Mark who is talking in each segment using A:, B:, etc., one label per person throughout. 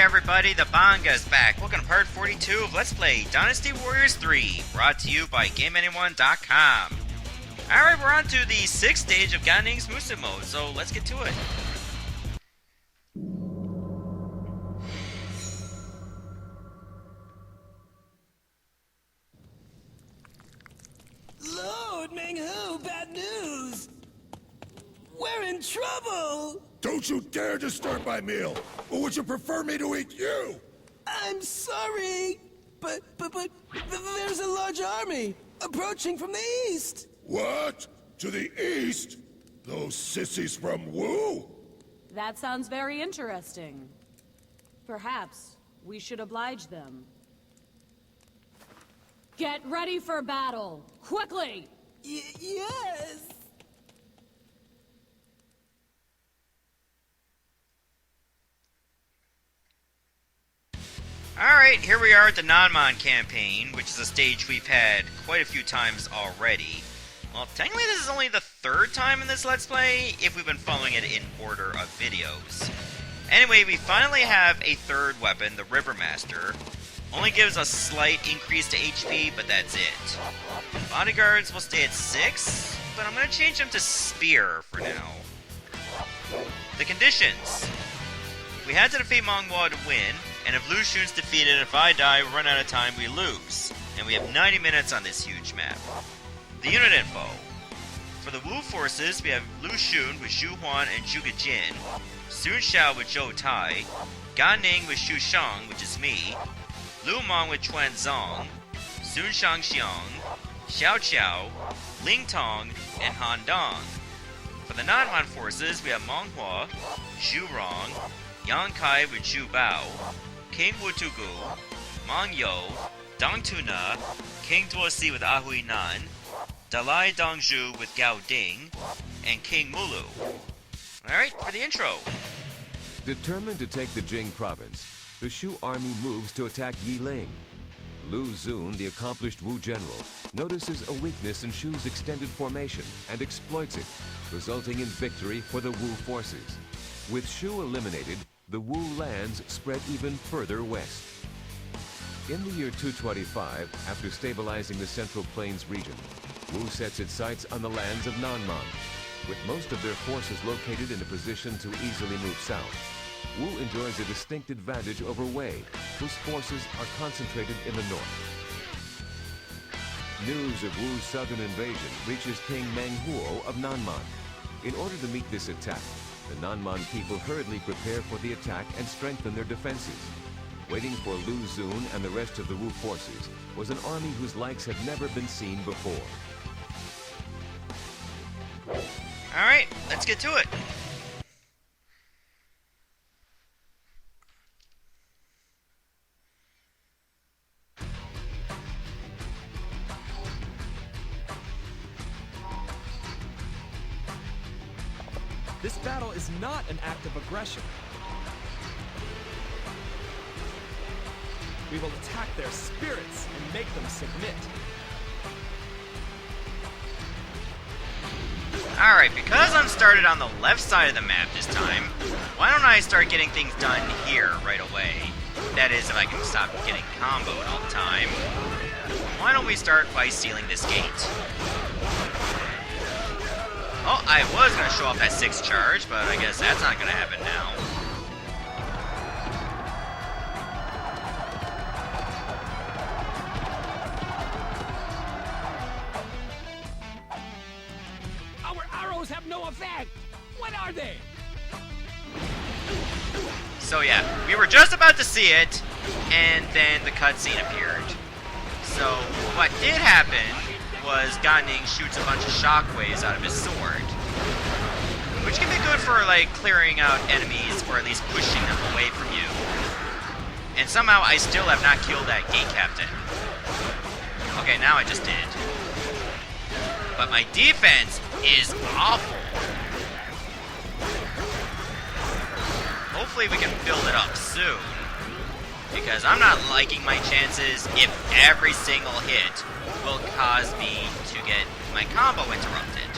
A: everybody, the Banga's back. Welcome to part 42 of Let's Play Dynasty Warriors 3, brought to you by GameAnyone.com. Alright, we're on to the 6th stage of Gan Ning's Musa mode, so let's get to it.
B: Lord Menghu, bad news! We're in trouble!
C: Don't you dare disturb my meal! Or would you prefer me to eat you?
B: I'm sorry, but there's a large army approaching from the east.
C: What? To the east? Those sissies from Wu?
D: That sounds very interesting. Perhaps we should oblige them. Get ready for battle! Quickly!
B: Yes!
A: Alright, here we are at the Nanman Campaign, which is a stage we've had quite a few times already. Well, technically this is only the 3rd time in this Let's Play, if we've been following it in order of videos. Anyway, we finally have a 3rd weapon, the Rivermaster. Only gives a slight increase to HP, but that's it. Bodyguards will stay at 6, but I'm going to change them to Spear for now. The conditions. We had to defeat Monghua to win, and if Lu Xun's defeated, if I die, we run out of time, we lose. And we have 90 minutes on this huge map. The unit info. For the Wu forces, we have Lu Xun with Xu Huan and Zhuge Jin, Sun Xiao with Zhou Tai, Gan Ning with Xu Shang, which is me, Lu Meng with Chuan Zong, Sun Shangxiang, Xiao Qiao, Ling Tong, and Han Dong. For the Nanman forces, we have Monghua, Zhu Rong, Yang Kai with Zhu Bao, King Wutugu, Mang Yo, Dong Tuna, King Duosi with Ahui Nan, Dalai Dongzhu with Gao Ding, and King Mulu. Alright, for the intro.
E: Determined to take the Jing province, the Shu army moves to attack Yiling. Lu Xun, the accomplished Wu general, notices a weakness in Shu's extended formation and exploits it, resulting in victory for the Wu forces. With Shu eliminated, the Wu lands spread even further west. In the year 225, after stabilizing the Central Plains region, Wu sets its sights on the lands of Nanman. With most of their forces located in a position to easily move south, Wu enjoys a distinct advantage over Wei, whose forces are concentrated in the north. News of Wu's southern invasion reaches King Menghuo of Nanman. In order to meet this attack, the Nanman people hurriedly prepare for the attack and strengthen their defenses. Waiting for Lu Xun and the rest of the Wu forces was an army whose likes had never been seen before.
A: Alright, let's get to it.
F: This battle is not an act of aggression. We will attack their spirits and make them submit.
A: Alright, because I'm started on the left side of the map this time, why don't I start getting things done here right away? That is, if I can stop getting comboed all the time. Why don't we start by sealing this gate? Oh, I was going to show off that 6th charge, but I guess that's not going to happen now.
F: Our arrows have no effect! What are they?
A: So yeah, we were just about to see it, and then the cutscene appeared. So, what did happen was Gan Ning shoots a bunch of shockwaves out of his sword, which can be good for, like, clearing out enemies, or at least pushing them away from you. And somehow I still have not killed that gate captain. Okay, now I just did. But my defense is awful. Hopefully we can build it up soon, because I'm not liking my chances if every single hit will cause me to get my combo interrupted.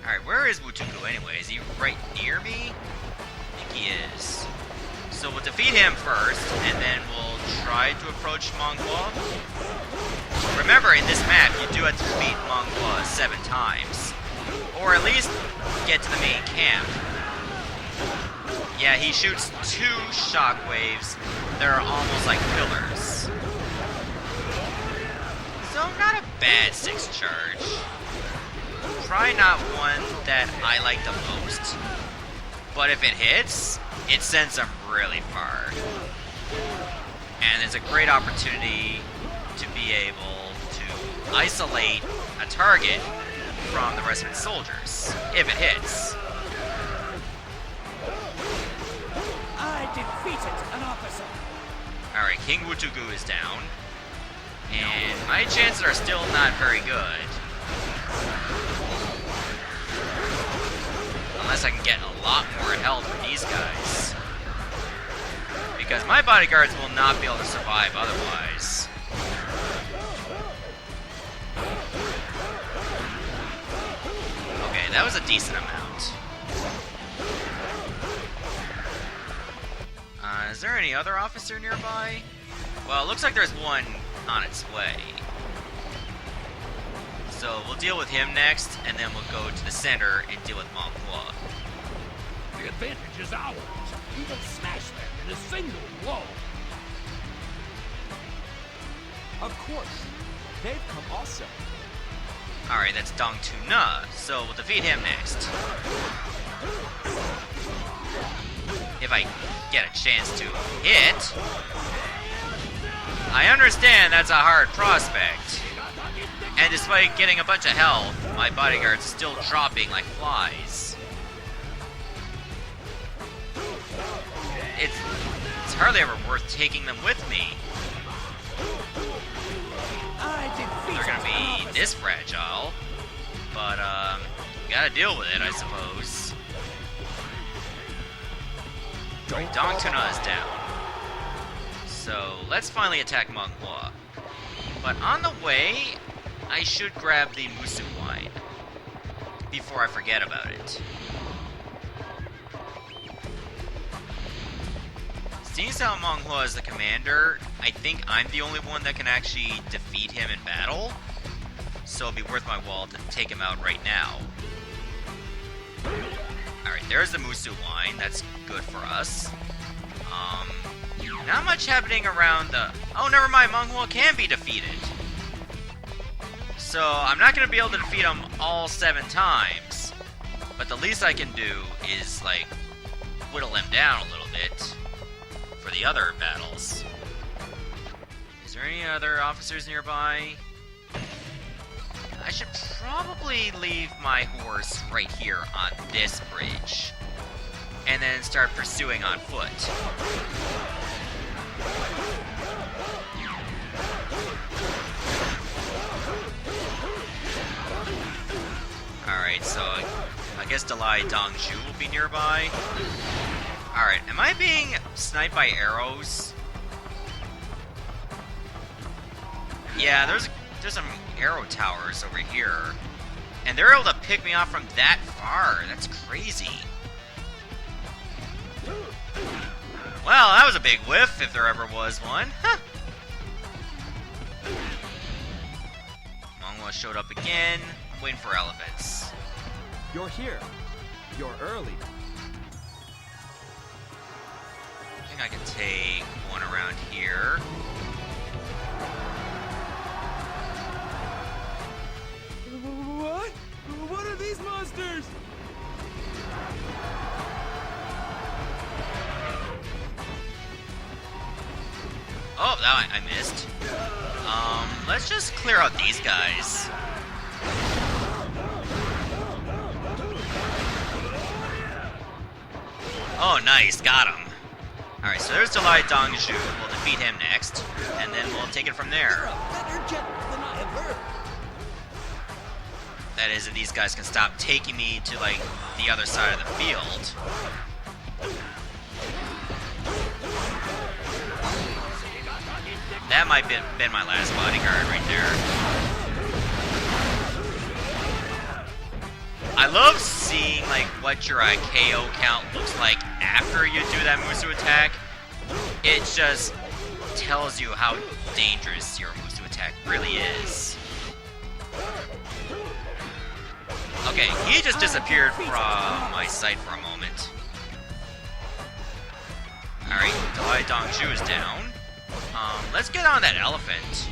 A: Alright, where is Wutuku anyway? Is he right near me? I think he is. So we'll defeat him first, and then we'll try to approach Monghua. Remember, in this map, you do have to defeat Monghua 7 times. Or at least get to the main camp. Yeah, he shoots 2 shockwaves that are almost like pillars. So not a bad 6 charge. Probably not one that I like the most. But if it hits, it sends them really far. And it's a great opportunity to be able to isolate a target from the rest of its soldiers, if it hits.
F: I defeated an officer.
A: Alright, King Wutugu is down. And my chances are still not very good. Unless I can get a lot more health from these guys. Because my bodyguards will not be able to survive otherwise. Okay, that was a decent amount. Is there any other officer nearby? Well, it looks like there's one on its way. So we'll deal with him next, and then we'll go to the center and deal with Monghua.
F: The advantage is ours. We will smash them in a single blow.
G: Of course. They've come also.
A: Alright, that's Dong Tuna, so we'll defeat him next. If I get a chance to hit. I understand that's a hard prospect. And despite getting a bunch of health, my bodyguards are still dropping like flies. It's hardly ever worth taking them with me. They're gonna be this fragile. But, gotta deal with it, I suppose. Dong Tuna is down. So, let's finally attack Monghua. But on the way, I should grab the Musu wine before I forget about it. Since how Monghua is the commander, I think I'm the only one that can actually defeat him in battle. So it'll be worth my while to take him out right now. Alright, there's the Musu wine. That's good for us. Not much happening around the... Oh, never mind. Monghua can be defeated. So I'm not going to be able to defeat him all 7 times. But the least I can do is, like, whittle him down a little bit for the other battles. Is there any other officers nearby? I should probably leave my horse right here on this bridge. And then start pursuing on foot. Alright, so I guess Dalai Dongju will be nearby. Alright, am I being sniped by arrows? Yeah, there's some arrow towers over here. And they're able to pick me off from that far. That's crazy. Well, that was a big whiff, if there ever was one. Huh. Monghua showed up again. I'm waiting for elephants.
G: You're here. You're early.
A: I think I can take one around here.
B: What? What are these monsters?
A: Oh, that I missed. Let's just clear out these guys. Oh, nice, got him. Alright, so there's Dalai Dongju. We'll defeat him next, and then we'll take it from there. That is, if these guys can stop taking me to, like, the other side of the field. That might have been my last bodyguard right there. I love seeing, like, what your KO count looks like after you do that Musu attack, it just tells you how dangerous your Musu attack really is. Okay, he just disappeared from my sight for a moment. Alright, Dai Dongzhu is down. Let's get on that elephant.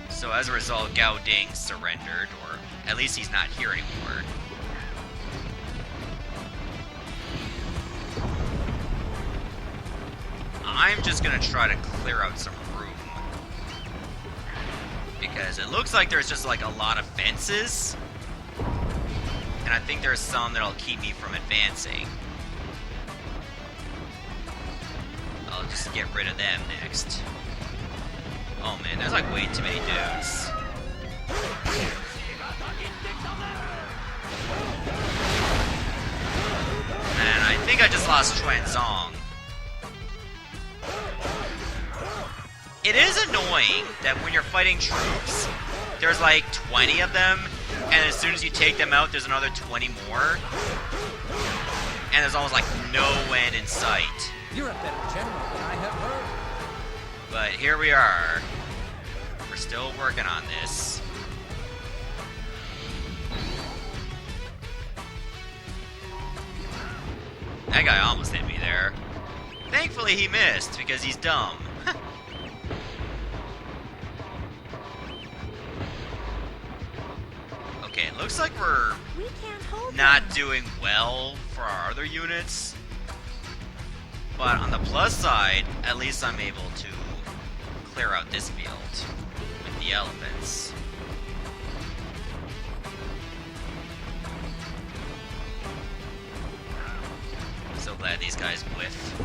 A: So as a result, Gao Ding surrendered, or at least he's not here anymore. I'm just gonna try to clear out some room. Because it looks like there's just like a lot of fences. And I think there's some that'll keep me from advancing. I'll just get rid of them next. Oh man, there's like way too many dudes. Man, I think I just lost Xuanzong. It is annoying that when you're fighting troops, there's like 20 of them, and as soon as you take them out, there's another 20 more. And there's almost like no end in sight.
G: You're a better general than I have heard.
A: But here we are. We're still working on this. That guy almost hit me there. Thankfully he missed, because he's dumb. Okay, it looks like we're not doing well for our other units. But on the plus side, at least I'm able to clear out this field with the elephants. So glad these guys whiff.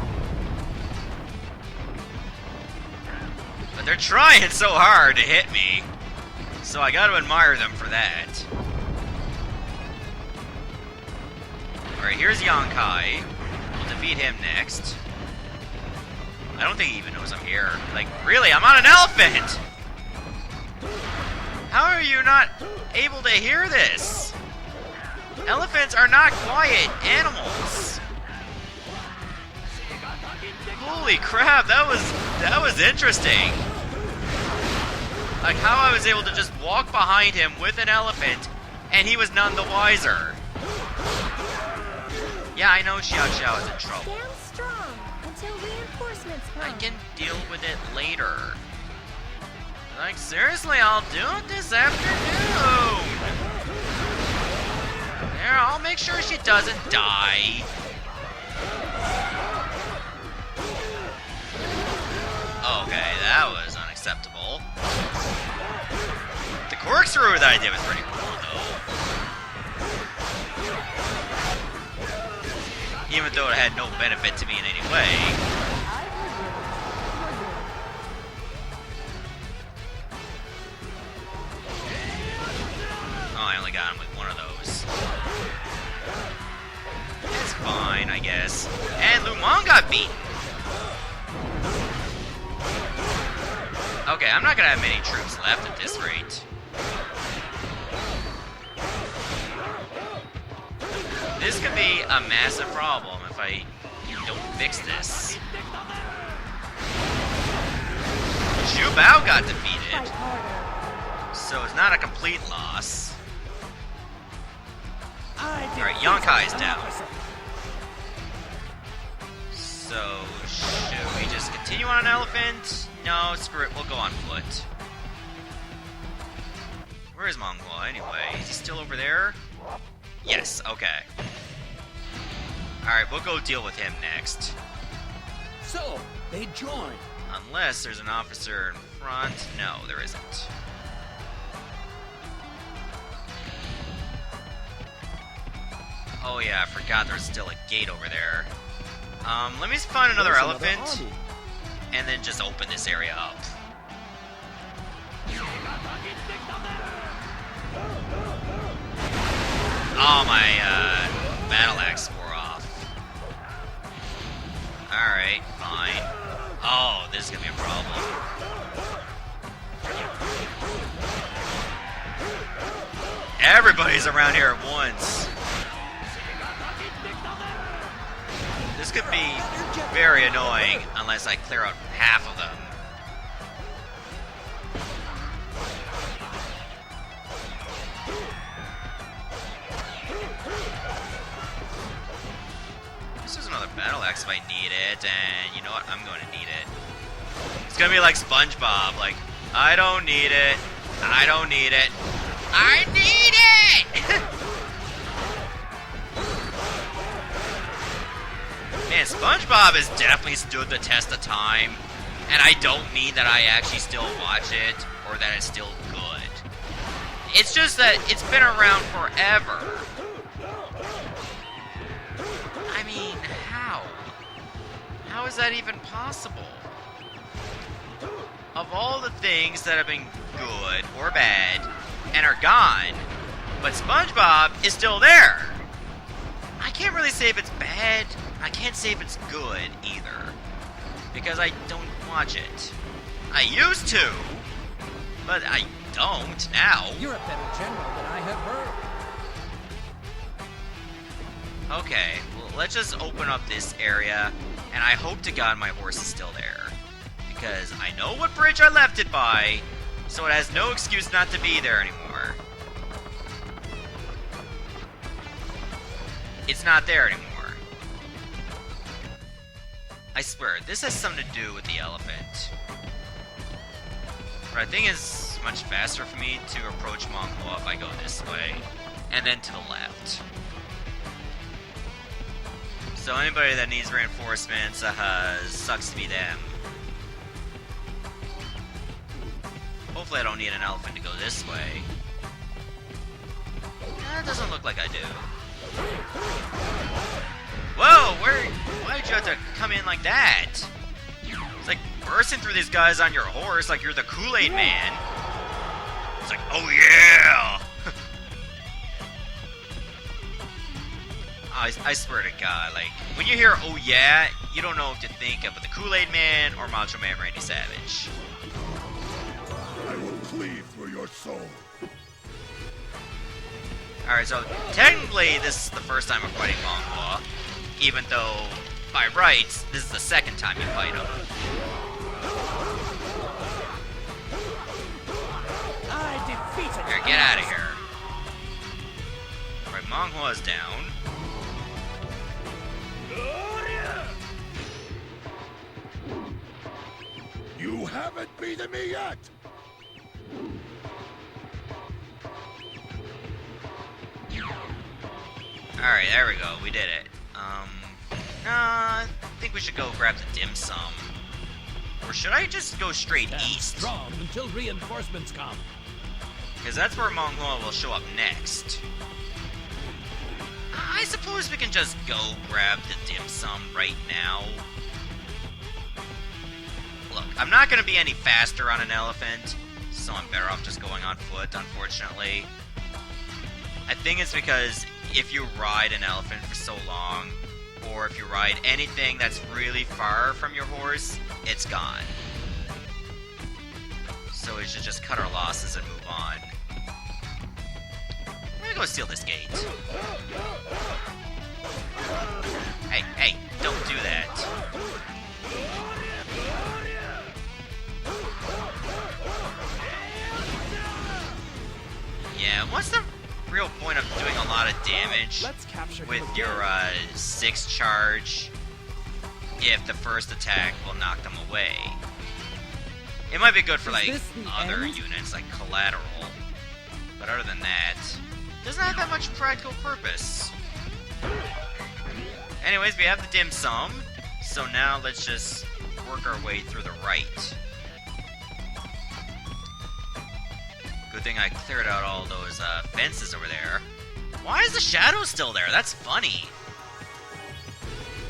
A: But they're trying so hard to hit me. So I gotta admire them for that. Alright, here's Yang Kai. We'll defeat him next. I don't think he even knows I'm here. Like, really? I'm on an elephant! How are you not able to hear this? Elephants are not quiet animals. Holy crap, that was interesting. Like how I was able to just walk behind him with an elephant and he was none the wiser. Yeah, I know Xiao Xiao is in trouble.
H: Stand strong until reinforcements come.
A: I can deal with it later. Like, seriously, I'll do it this afternoon. There, I'll make sure she doesn't die. Okay, that was unacceptable. The corkscrew that I did was pretty cool, though. Even though it had no benefit to me in any way. Oh, I only got him with one of those. It's fine, I guess. And Lu Meng got beaten. Okay, I'm not gonna have many troops left at this rate. This could be a massive problem if I don't fix this. Zhu Bao got defeated, so it's not a complete loss. Alright, Yang Kai is down. So, should we just continue on an elephant? No, screw it, we'll go on foot. Where is Monghua anyway? Is he still over there? Yes, okay. Alright, we'll go deal with him next.
F: So, they join.
A: Unless there's an officer in front. No, there isn't. Oh yeah, I forgot there's still a gate over there. Let me find another elephant, and then just open this area up. Oh, my battle axe wore off. Alright, fine. Oh, this is gonna be a problem. Everybody's around here at once. This could be very annoying unless I clear out half of them. This is another battle axe if I need it, and you know what? I'm going to need it. It's gonna be like SpongeBob, like, I don't need it. I don't need it. I need it! Man, SpongeBob has definitely stood the test of time, and I don't mean that I actually still watch it, or that it's still good. It's just that it's been around forever. I mean, how? How is that even possible? Of all the things that have been good or bad and are gone, but SpongeBob is still there. I can't really say if it's bad. I can't say if it's good either, because I don't watch it. I used to, but I don't now.
G: You're a better general than I have heard.
A: Okay, well, let's just open up this area, and I hope to God my horse is still there, because I know what bridge I left it by, so it has no excuse not to be there anymore. It's not there anymore. I swear, this has something to do with the elephant. But I think it's much faster for me to approach Monghua if I go this way, and then to the left. So anybody that needs reinforcements, sucks to be them. Hopefully I don't need an elephant to go this way. That doesn't look like I do. Whoa, why'd you have to come in like that? It's like bursting through these guys on your horse like you're the Kool-Aid man. It's like, oh yeah! I swear to God, like, when you hear oh yeah, you don't know what to think of the Kool-Aid man or Macho Man Randy Savage.
C: I will cleave through your soul.
A: Alright, so technically this is the first time I'm fighting Monghua, even though, by rights, this is the second time you fight him.
G: I defeated
A: Here, get out of here. Alright, Monghua's down.
C: You haven't beaten me yet!
A: Alright, there we go. We did it. I think we should go grab the dim sum. Or should I just go straight east?
F: Strong until reinforcements come.
A: Because that's where Monghua will show up next. I suppose we can just go grab the dim sum right now. Look, I'm not going to be any faster on an elephant, so I'm better off just going on foot, unfortunately. I think it's because if you ride an elephant for so long, or if you ride anything that's really far from your horse, it's gone. So we should just cut our losses and move on. I'm gonna go steal this gate. Hey, don't do that. Yeah, what's the real point of doing a lot of damage with your 6 charge if the first attack will knock them away? It might be good for like other units like collateral, but other than that, it doesn't have that much practical purpose. Anyways, we have the dim sum, so now let's just work our way through the right. Good thing I cleared out all those fences over there. Why is the shadow still there? That's funny.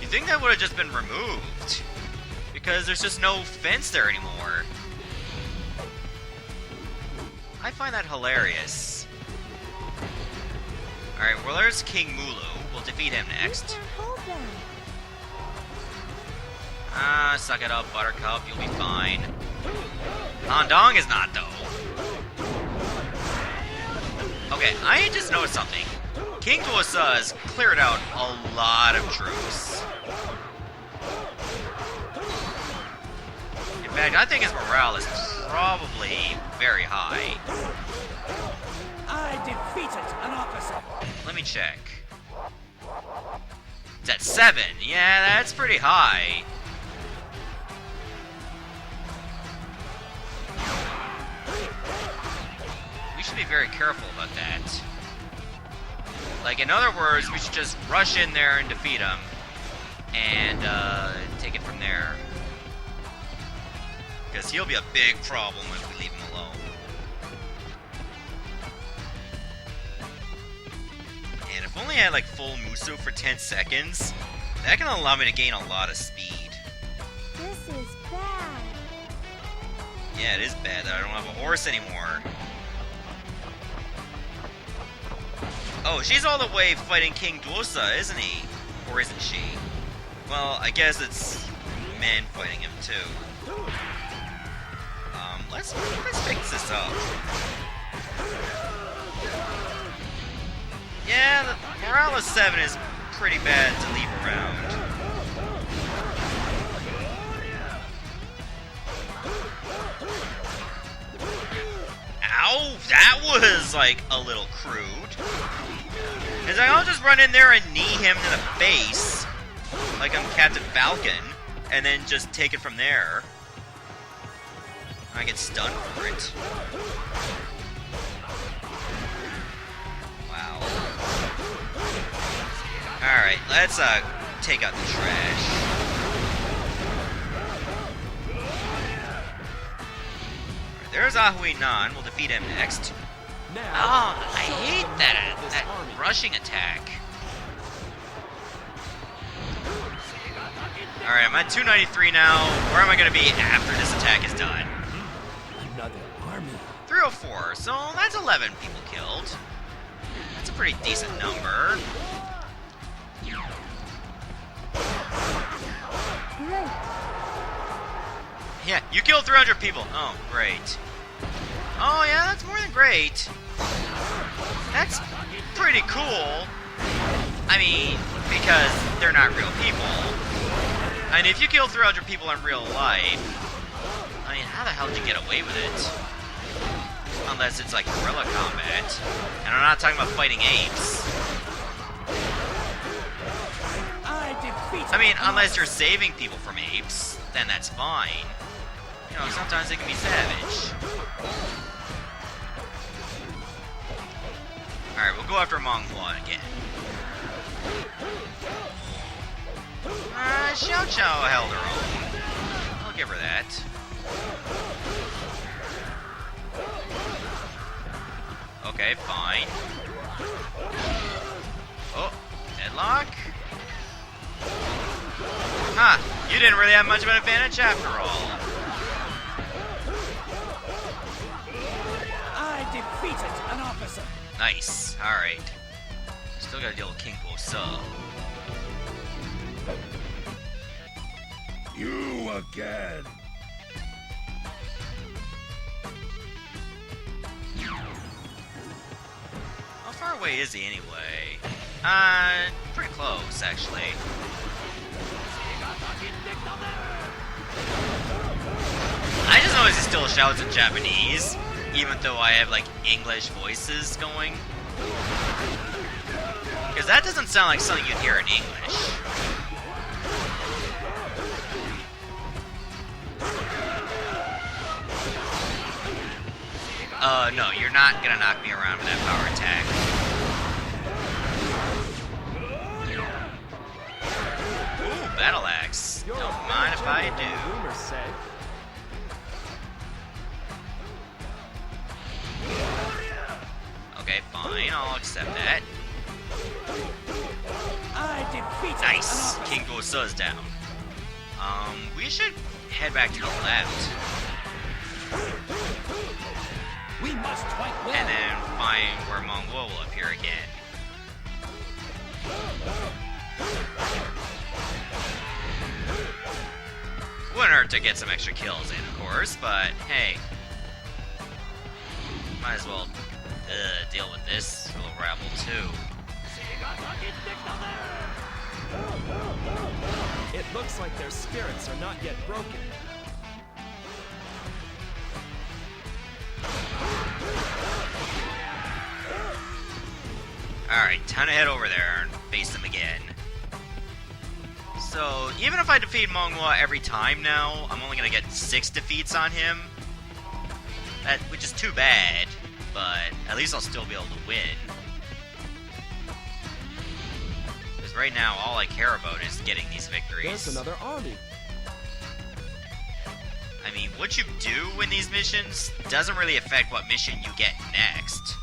A: You'd think that would have just been removed, because there's just no fence there anymore. I find that hilarious. Alright, well there's King Mulu. We'll defeat him next. Suck it up, Buttercup. You'll be fine. Handong is not, though. Okay, I just noticed something. King Tuosa has cleared out a lot of troops. fact, I think his morale is probably very high.
B: I defeated an officer.
A: Let me check. It's at 7. Yeah, that's pretty high. We should be very careful about that. Like, in other words, we should just rush in there and defeat him. And, take it from there. Because he'll be a big problem if we leave him alone. And if only I had, like, full Muso for 10 seconds, that can allow me to gain a lot of speed.
H: This is bad.
A: Yeah, it is bad that I don't have a horse anymore. Oh, she's all the way fighting King Duosa, isn't he? Or isn't she? Well, I guess it's men fighting him too. Let's fix this up. Yeah, the morale of 7 is pretty bad to leave around. Ow! That was, like, a little crude. Cause I'll just run in there and knee him to the face, like I'm Captain Falcon, and then just take it from there. I get stunned for it. Wow. Alright, let's take out the trash. Alright, there's Ahui Nan. We'll defeat him next. Oh, I hate that rushing attack. Alright, I'm at 293 now. Where am I going to be after this attack is done?
B: Another army.
A: 304, so that's 11 people killed. That's a pretty decent number.
H: Great.
A: Yeah, you killed 300 people. Oh, great. Oh, yeah, that's more than great. That's pretty cool. I mean, because they're not real people. And if you kill 300 people in real life, I mean, how the hell did you get away with it? Unless it's like guerrilla combat. And I'm not talking about fighting apes. I mean, unless you're saving people from apes, then that's fine. You know, sometimes they can be savage. Alright, we'll go after Monghua again. Xiao Xiao held her own. I'll give her that. Okay, fine. Oh, deadlock? Huh, you didn't really have much of an advantage after all.
B: I defeated an officer.
A: Nice, alright. Still gotta deal with King Bosa.
C: You again.
A: How far away is he anyway? Pretty close, actually. I just noticed he still shouts in Japanese, even though I have, like, English voices going. Because that doesn't sound like something you'd hear in English. No, you're not gonna knock me around with that power attack. Ooh, battle axe. Don't mind if I do.
G: Rumors say.
A: Okay, fine, I'll accept that.
B: I defeated
A: Nice!
B: an officer.
A: King Bosa's down. We should head back to the left.
B: We must fight well.
A: And then find where Monghua will appear again. Wouldn't hurt to get some extra kills in, of course, but hey. Might as well deal with this little rabble too.
G: It looks like their spirits are not yet broken.
A: time to head over there and face them again. So, even if I defeat Monghua every time now, I'm only gonna get 6 defeats on him. Which is too bad, but at least I'll still be able to win. Because right now, all I care about is getting these victories.
G: There's another army.
A: I mean, what you do in these missions doesn't really affect what mission you get next.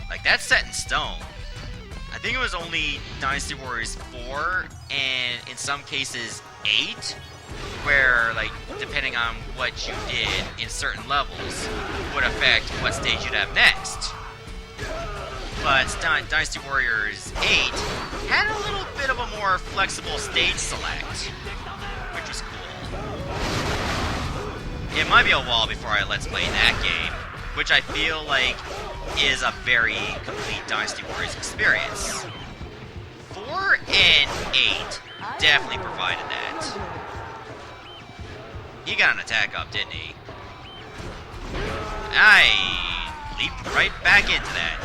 A: Like, that's set in stone. I think it was only Dynasty Warriors 4, and in some cases 8, where, like, depending on what you did in certain levels, would affect what stage you'd have next. But Dynasty Warriors 8 had a little bit of a more flexible stage select, which was cool. It might be a while before I let's play that game, which I feel like is a very complete Dynasty Warriors experience. 4 and 8 definitely provided that. He got an attack up, didn't he? I leaped right back into that.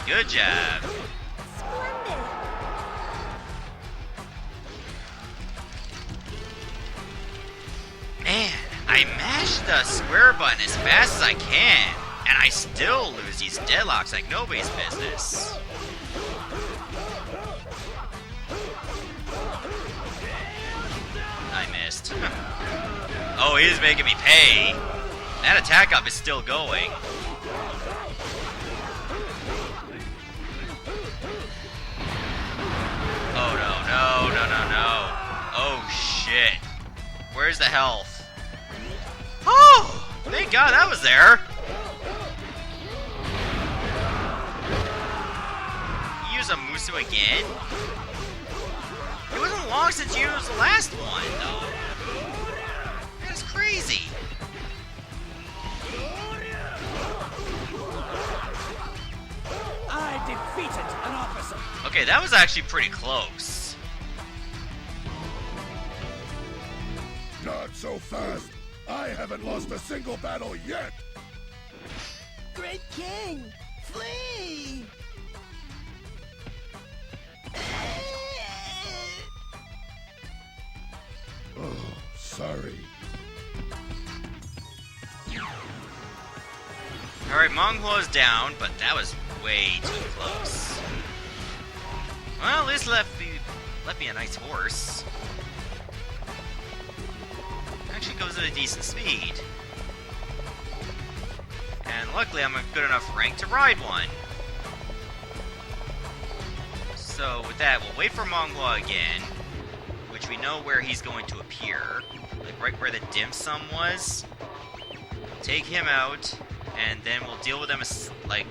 A: Good job.
H: Splendid.
A: Man, I mashed the square button as fast as I can, and I still lose these deadlocks like nobody's business. I missed. Oh, he's making me pay. That attack up is still going. Oh no. Oh shit. Where's the health? Oh! Thank God that was there. Use a Musu again? It wasn't long since you used the last one, though. That's crazy.
B: I defeated an officer.
A: Okay, that was actually pretty close.
C: Not so fast. I haven't lost a single battle yet.
B: Great King, flee!
C: Oh, sorry.
A: Alright, Monghuo's down, but that was way too close. Well, at least left me a nice horse. Actually goes at a decent speed. And luckily I'm a good enough rank to ride one. So with that, we'll wait for Monghua again, which we know where he's going to appear. Like right where the dim sum was. Take him out, and then we'll deal with him like,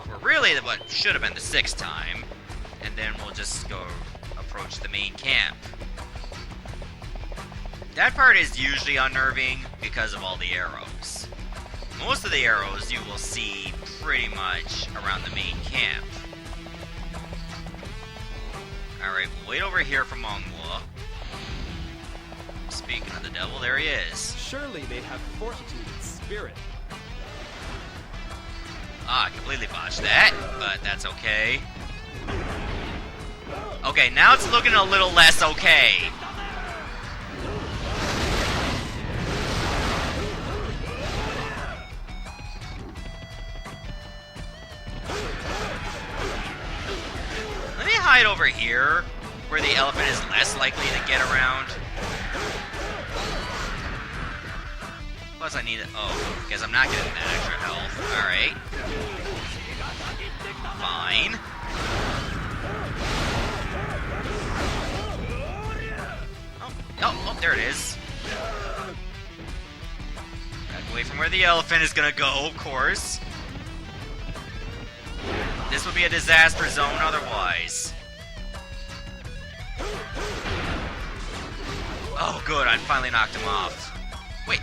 A: for really what should have been the 6th time. And then we'll just go approach the main camp. That part is usually unnerving because of all the arrows. Most of the arrows you will see pretty much around the main camp. Alright, we'll wait over here for Monghua. Speaking of the devil, there he is.
G: Surely they have fortitude and spirit.
A: Ah, I completely botched that, but that's okay. Okay, now it's looking a little less okay. Let me hide over here, where the elephant is less likely to get around. Plus I need it. Oh, because I'm not getting that extra health. Alright. Fine. Oh, there it is. Back away from where the elephant is gonna go, of course. This would be a disaster zone otherwise. Oh, good, I finally knocked him off. Wait,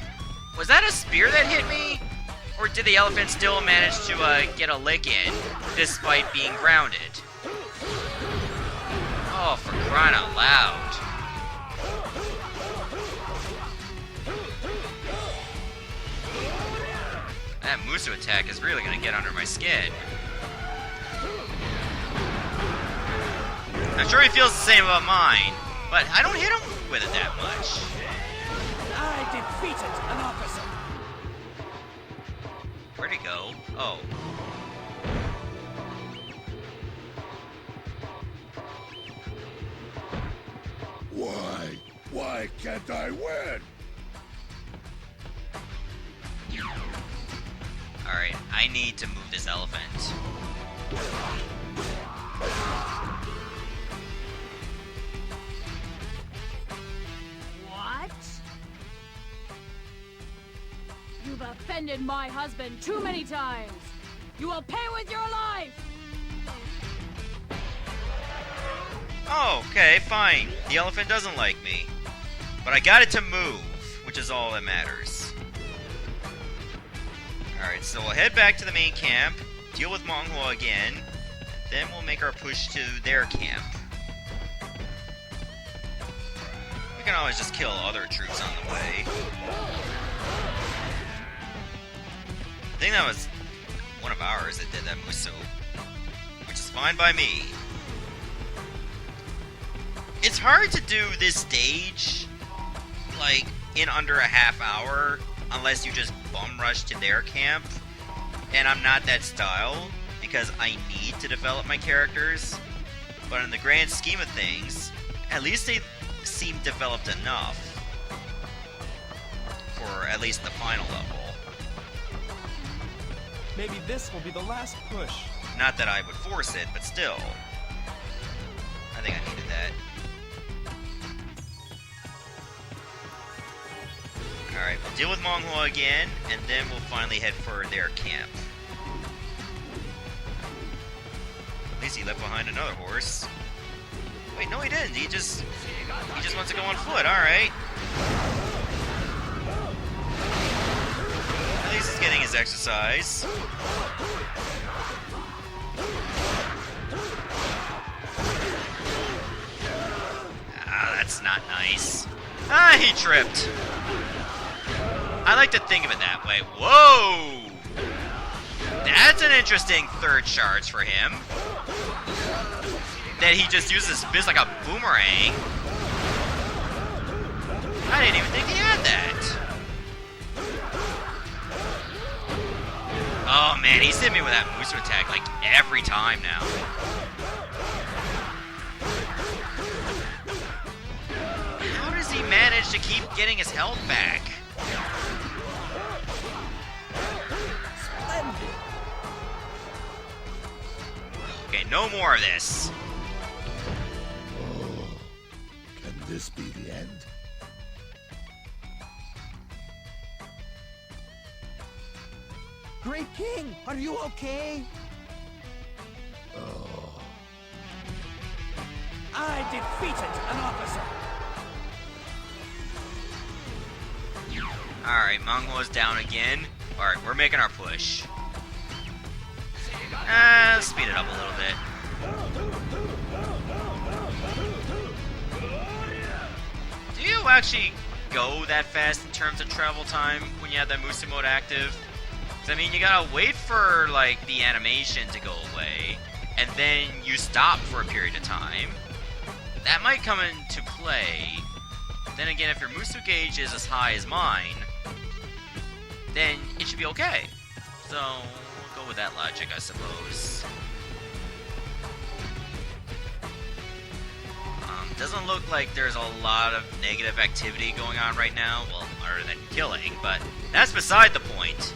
A: was that a spear that hit me? Or did the elephant still manage to get a lick in, despite being grounded? Oh, for crying out loud. That Musu attack is really gonna get under my skin. I'm sure he feels the same about mine, but I don't hit him with it that much.
B: I defeated an officer.
A: Where'd he go? Oh.
C: Why can't I win?
A: Alright, I need to move this elephant.
D: What? You've offended my husband too many times. You will pay with your life.
A: Oh, okay, fine. The elephant doesn't like me. But I got it to move, which is all that matters. Alright, so we'll head back to the main camp, deal with Monghua again, then we'll make our push to their camp. We can always just kill other troops on the way. I think that was one of ours that did that Musu, which is fine by me. It's hard to do this stage, like, in under a half hour, unless you just bum rush to their camp. And I'm not that style, because I need to develop my characters. But in the grand scheme of things, at least they seem developed enough for at least the final level.
G: Maybe this will be the last push.
A: Not that I would force it, but still. I think I needed that. Alright, we'll deal with Monghua again, and then we'll finally head for their camp. At least he left behind another horse. Wait, no he didn't. He just wants to go on foot. Alright. At least he's getting his exercise. Ah, that's not nice. Ah, he tripped. I like to think of it that way. Whoa! That's an interesting third charge for him. That he just uses his fist like a boomerang. I didn't even think he had that. Oh man, he's hit me with that Musu attack like every time now. How does he manage to keep getting his health back? Okay, no more of this.
C: Oh, can this be the end?
B: Great King, are you okay?
C: Oh,
B: I defeated an officer.
A: Alright, Monghua's down again. Alright, we're making our push. Speed it up a little bit. Do you actually go that fast in terms of travel time when you have that Musu mode active? Because, I mean, you gotta wait for, like, the animation to go away, and then you stop for a period of time. That might come into play. Then again, if your Musu gauge is as high as mine, then it should be okay. So, we'll go with that logic, I suppose. Doesn't look like there's a lot of negative activity going on right now. Well, other than killing, but that's beside the point.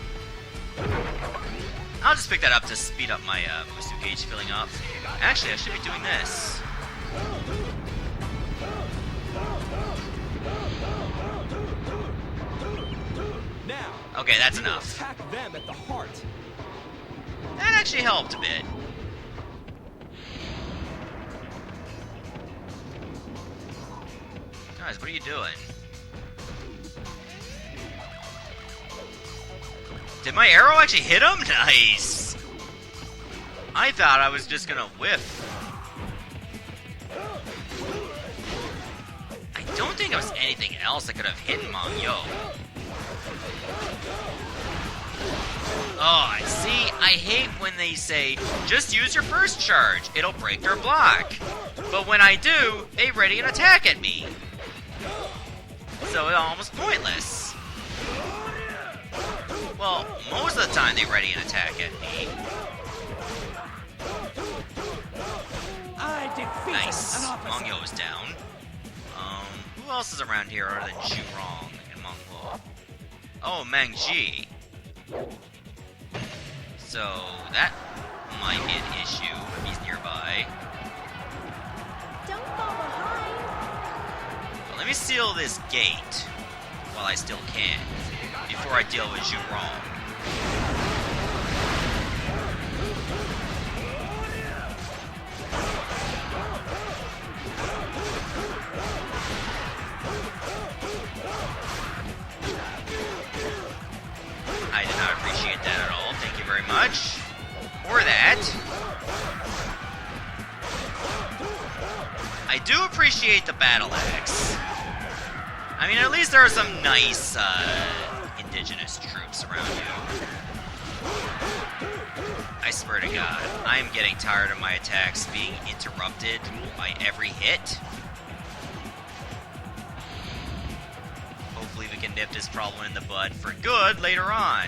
A: I'll just pick that up to speed up my Musu gauge filling up. Actually, I should be doing this.
G: Now,
A: Okay, that's
G: we will
A: enough.
G: attack them at the heart.
A: That actually helped a bit. Guys, what are you doing? Did my arrow actually hit him? Nice! I thought I was just gonna whiff. I don't think there was anything else that could have hit Mongyo. Oh, see, I hate when they say, just use your first charge, it'll break their block. But when I do, they ready an attack at me. So it's almost pointless. Well, most of the time they ready an attack at me.
B: I defeated
A: Nice.
B: an officer.
A: Mongyo is down. Who else is around here other than Zhurong and Monglo? Oh, Mang Ji. So that might be an issue if he's nearby.
H: Don't fall behind.
A: But let me seal this gate while I still can, before I deal with Zhurong. I did not appreciate that at all. Thank you very much for that. I do appreciate the battle axe. I mean, at least there are some nice indigenous troops around you. I swear to God, I'm getting tired of my attacks being interrupted by every hit. Hopefully we can nip this problem in the bud for good later on.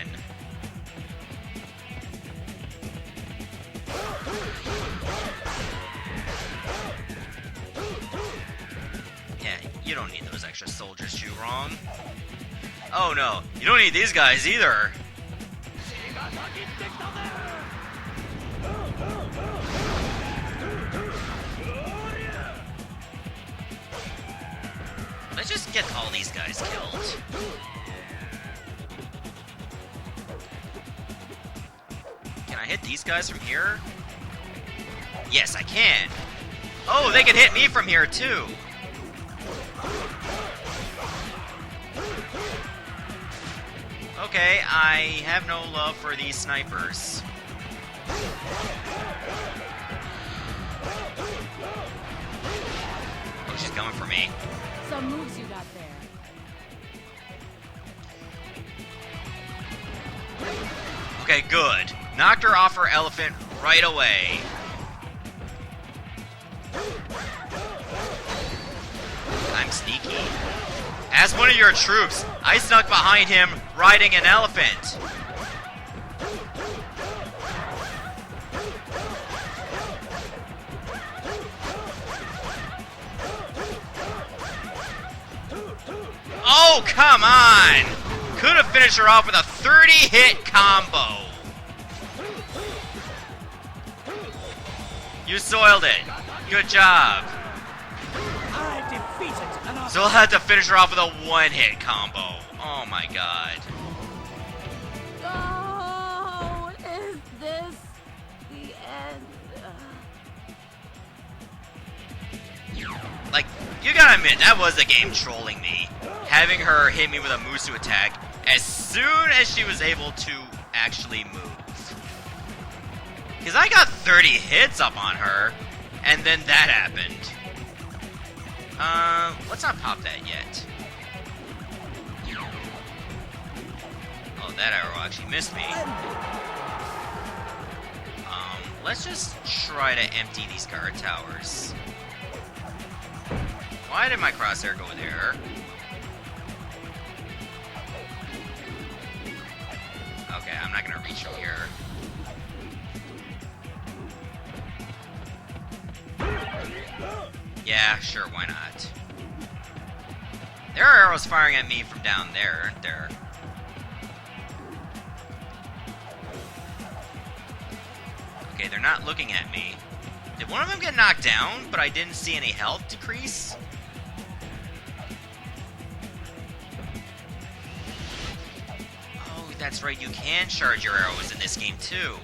A: Yeah, you don't need those extra soldiers, Zhurong. Oh no, you don't need these guys either. Let's just get all these guys killed. Can I hit these guys from here? Yes, I can. Oh, they can hit me from here too. Okay, I have no love for these snipers. Oh, she's coming for me.
D: Some moves you got there.
A: Okay, good. Knocked her off her elephant right away. I'm sneaky. As one of your troops, I snuck behind him riding an elephant. Oh, come on! Could have finished her off with a 30-hit combo. You soiled it. Good job.
B: I defeated an officer.
A: So I'll have to finish her off with a one-hit combo. Oh my god.
D: Oh, is this the end?
A: Like, you gotta admit, that was the game trolling me. Having her hit me with a Musu attack as soon as she was able to actually move. Because I got 30 hits up on her, and then that happened. Let's not pop that yet. Oh, that arrow actually missed me. Let's just try to empty these guard towers. Why did my crosshair go there? Okay, I'm not gonna reach from here. Yeah, sure, why not? There are arrows firing at me from down there, aren't there? Okay, they're not looking at me. Did one of them get knocked down, but I didn't see any health decrease? Oh, that's right, you can charge your arrows in this game too.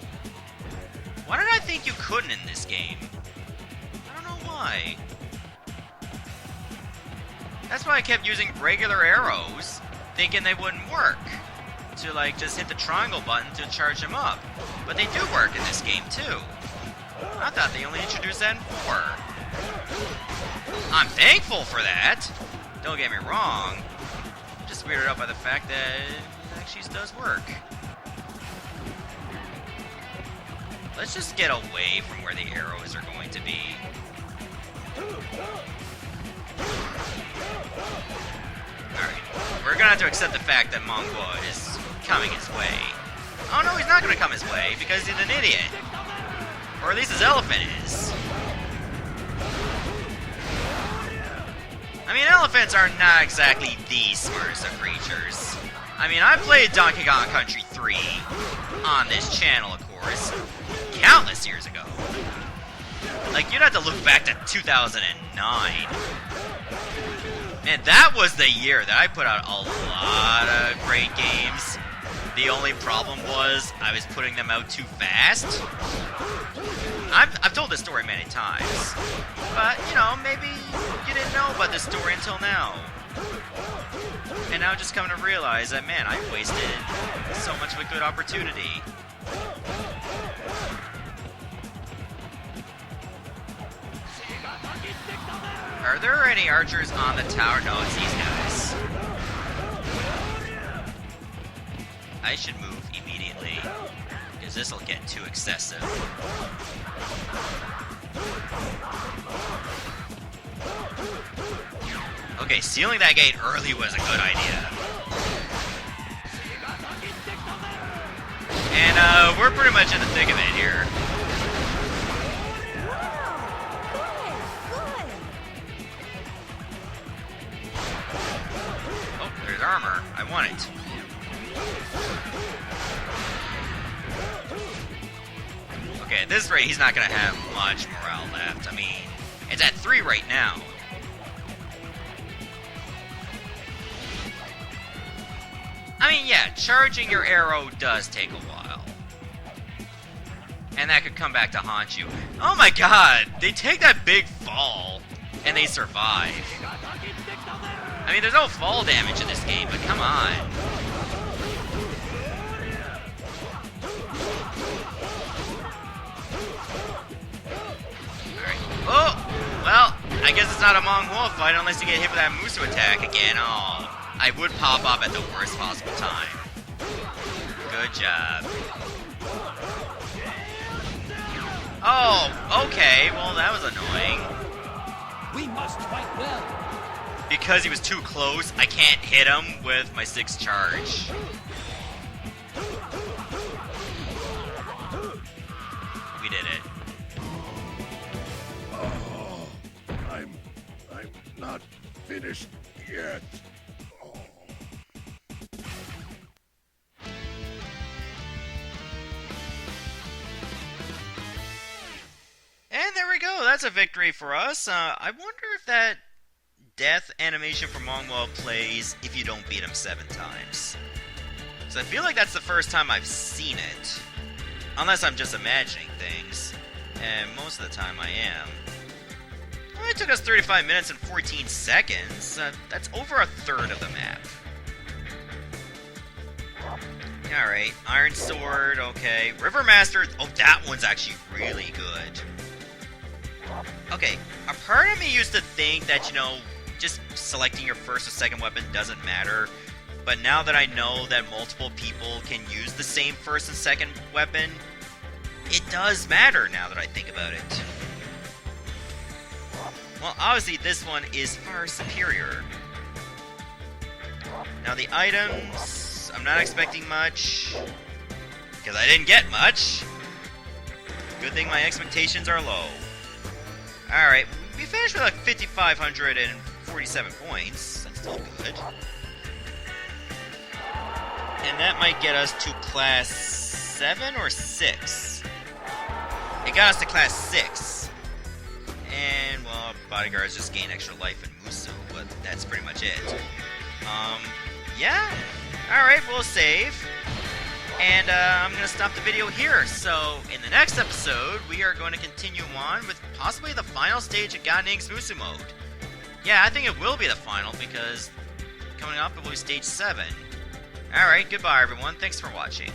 A: Why did I think you couldn't in this game? I don't know why. That's why I kept using regular arrows, thinking they wouldn't work. To like just hit the triangle button to charge them up. But they do work in this game too. I thought they only introduced that in 4. I'm thankful for that. Don't get me wrong. I'm just weirded out by the fact that it actually does work. Let's just get away from where the arrows are going to be. Alright, we're gonna have to accept the fact that Mongwood is coming his way. Oh no, he's not gonna come his way because he's an idiot. Or at least his elephant is. I mean, elephants are not exactly the smartest of creatures. I mean, I played Donkey Kong Country 3 on this channel, of course, countless years ago. Like, you'd have to look back to 2009. And that was the year that I put out a lot of great games. The only problem was I was putting them out too fast. I've told this story many times. But, you know, maybe you didn't know about this story until now. And now just coming to realize that, man, I wasted so much of a good opportunity. Are there any archers on the tower? No, it's these guys. I should move immediately, because this will get too excessive. Okay, sealing that gate early was a good idea. And we're pretty much in the thick of it here. Oh, there's armor. I want it. Okay, at this rate, he's not gonna have much morale left. I mean, it's at 3 right now. I mean, yeah, charging your arrow does take a while. And that could come back to haunt you. Oh my god! They take that big fall, and they survive. I mean, there's no fall damage in this game, but come on. Alright. Oh! Well, I guess it's not a Mongwol fight unless you get hit with that Musu attack again. Oh. I would pop up at the worst possible time. Good job. Oh, okay. Well, that was annoying.
G: We must fight well.
A: Because he was too close, I can't hit him with my 6th charge. We did it.
C: Oh, I'm not finished yet.
A: And there we go, that's a victory for us. I wonder if that death animation for Mongwol plays if you don't beat him 7 times. So I feel like that's the first time I've seen it. Unless I'm just imagining things. And most of the time I am. Well, it took us 35 minutes and 14 seconds. That's over a third of the map. Alright, Iron Sword, okay. River Master, oh, that one's actually really good. Okay, a part of me used to think that, you know, just selecting your first or second weapon doesn't matter. But now that I know that multiple people can use the same first and second weapon, it does matter now that I think about it. Well, obviously this one is far superior. Now the items, I'm not expecting much, because I didn't get much. Good thing my expectations are low. Alright, we finished with like 5,547 points. That's still good. And that might get us to class 7 or 6. It got us to class 6. And, well, bodyguards just gain extra life and Musu, but that's pretty much it. Yeah. Alright, we'll save. And I'm going to stop the video here. So, in the next episode, we are going to continue on with possibly the final stage of Gan Ning's Musu mode. Yeah, I think it will be the final, because coming up it will be stage 7. Alright, goodbye everyone. Thanks for watching.